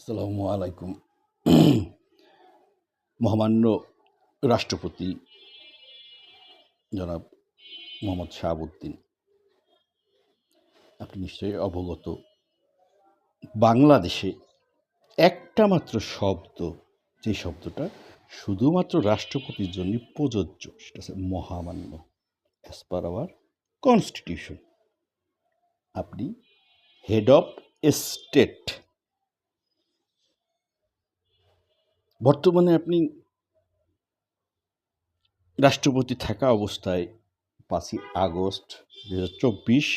আসসালামু আলাইকুম। মহামান্য রাষ্ট্রপতি জনাব মোহাম্মদ শাহাবুদ্দিন, আপনি নিশ্চয়ই অবগত, বাংলাদেশে একটা মাত্র শব্দ, যে শব্দটা শুধুমাত্র রাষ্ট্রপতির জন্য প্রযোজ্য, সেটা হচ্ছে মহামান্য। অ্যাজ পার আওয়ার কনস্টিটিউশন, আপনি হেড অফ স্টেট। বর্তমানে আপনি রাষ্ট্রপতি থাকা অবস্থায় 5ই আগস্ট 2024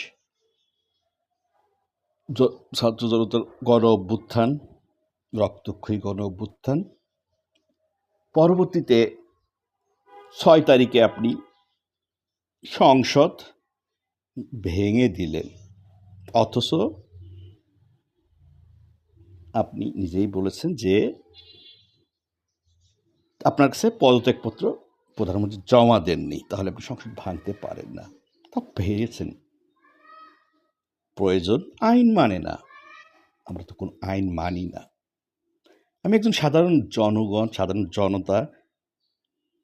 ছাত্র জনতার গণ অভ্যুত্থান, রক্তক্ষয়ী গণ অভ্যুত্থান, পরবর্তীতে 6 তারিখে আপনি সংসদ ভেঙে দিলেন। অথচ আপনি নিজেই বলেছেন যে আপনার কাছে পদত্যাগপত্র প্রধানমন্ত্রী জমা দেননি, তাহলে আপনি সংসদ ভাঙতে পারেন না। তা ভেঙেছেন। প্রয়োজন আইন মানে না, আমরা তো কোনো আইন মানি না। আমি একজন সাধারণ জনগণ, সাধারণ জনতা,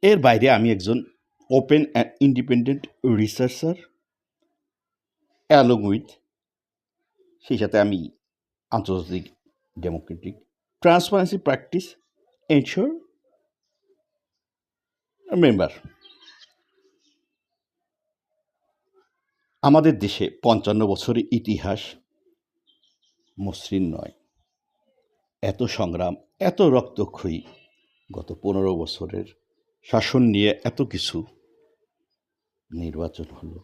এর বাইরে আমি একজন open and independent researcher, along with সেই সাথে আমি আন্তর্জাতিক Democratic transparency practice ensure member. আমাদের দেশে 55 বছরের ইতিহাস মসৃণ নয়। এত সংগ্রাম, এত রক্তক্ষয়ী, গত 15 বছরের শাসন নিয়ে এত কিছু, নির্বাচন হলো,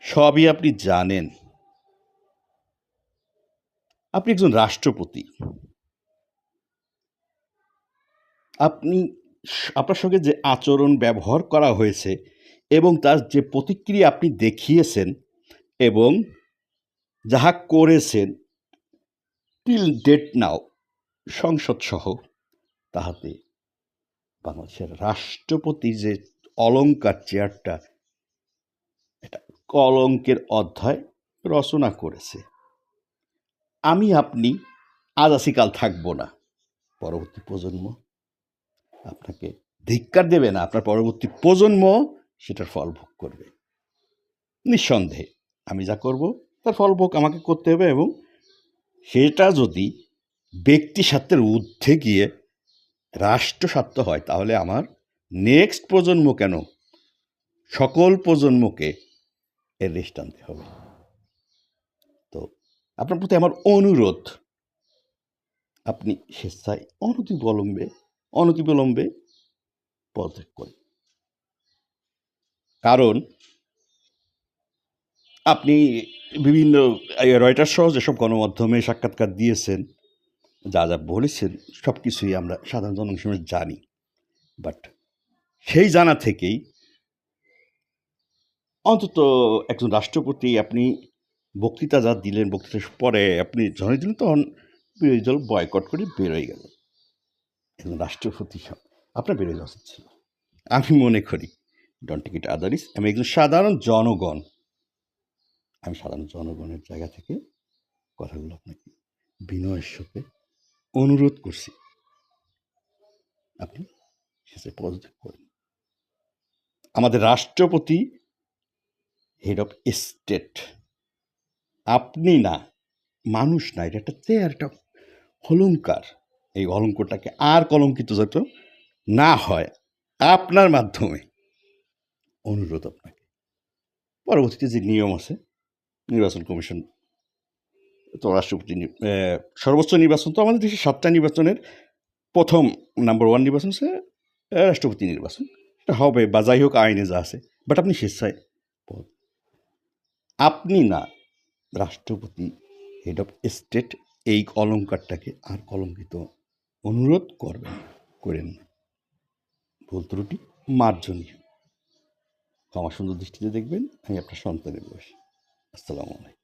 সবই আপনি জানেন। আপনি একজন রাষ্ট্রপতি, আপনি আপনার সঙ্গে যে আচরণ ব্যবহার করা হয়েছে এবং তার যে প্রতিক্রিয়া আপনি দেখিয়েছেন এবং যাহা করেছেন টিল ডেট নাও, সংসদ সহ, তাহাতে বাংলাদেশের রাষ্ট্রপতির যে অলংকার চেয়ারটা, এটা কলঙ্কের অধ্যায় রচনা করেছে। আমি আপনি আজ আছি কাল থাকবো না, পরবর্তী প্রজন্ম আপনাকে ধিক্কার দেবে না, আপনার পরবর্তী প্রজন্ম সেটার ফল ভোগ করবে। নিঃসন্দেহে আমি যা করব তার ফল ভোগ আমাকে করতে হবে, এবং সেটা যদি ব্যক্তি স্বার্থের ঊর্ধ্বে গিয়ে রাষ্ট্র স্বার্থ হয়, তাহলে আমার নেক্সট প্রজন্ম কেন, সকল প্রজন্মকে এর রেশ টানতে হবে। তো আপনার প্রতি আমার অনুরোধ, আপনি স্বেচ্ছায় অনতিবিলম্বে পদত্যাগ করেন। কারণ আপনি বিভিন্ন রয়টার্স সহ যেসব গণমাধ্যমে সাক্ষাৎকার দিয়েছেন, যা যা বলেছেন, সব কিছুই আমরা সাধারণ জনগণ জানি। বাট সেই জানা থেকেই অন্তত একজন রাষ্ট্রপতি, আপনি বক্তৃতা যা দিলেন, বক্তৃতার পরে আপনি জানিয়ে দিলেন, তখন বিরোধী দল বয়কট করে বেরোয় গেল। একজন রাষ্ট্রপতি আপনার বেরোয় যাওয়া উচিত ছিল। আমি মনে করি, ডোন্ট টেক ইট আদারওয়াইজ, আমি একজন সাধারণ জনগণ, আমি সাধারণ জনগণের জায়গা থেকে কথাগুলো আপনাকে বিনয়ের সাথে অনুরোধ করছি, আপনি শেষে পদত্যাগ করেন। আমাদের রাষ্ট্রপতি হেড অফ স্টেট, আপনি না, মানুষ না, এটা একটা চেয়ার, একটা অলংকার। এই অলঙ্কারটাকে আর কলঙ্কিত যাতে না হয়, আপনার মাধ্যমে অনুরোধ আপনাকে। পরবর্তীতে যে নিয়ম আছে, নির্বাচন কমিশন তো রাষ্ট্রপতি সর্বোচ্চ নির্বাচন, তো আমাদের দেশে 7টা নির্বাচনের প্রথম নাম্বার 1 নির্বাচন হচ্ছে রাষ্ট্রপতি নির্বাচন। এটা হবে বা যাই হোক, আইনে যা আছে। বাট আপনি স্বেচ্ছায় পদ, আপনি না, রাষ্ট্রপতি হেড অফ স্টেট, এই অলঙ্কারটাকে আর কলঙ্কিত অনুরোধ করেন না। ভুল ত্রুটি মার্জনীয়, ক্ষমা সুন্দর দৃষ্টিতে দেখবেন। আমি আপনার সন্তানের বয়স। আসসালামু আলাইকুম।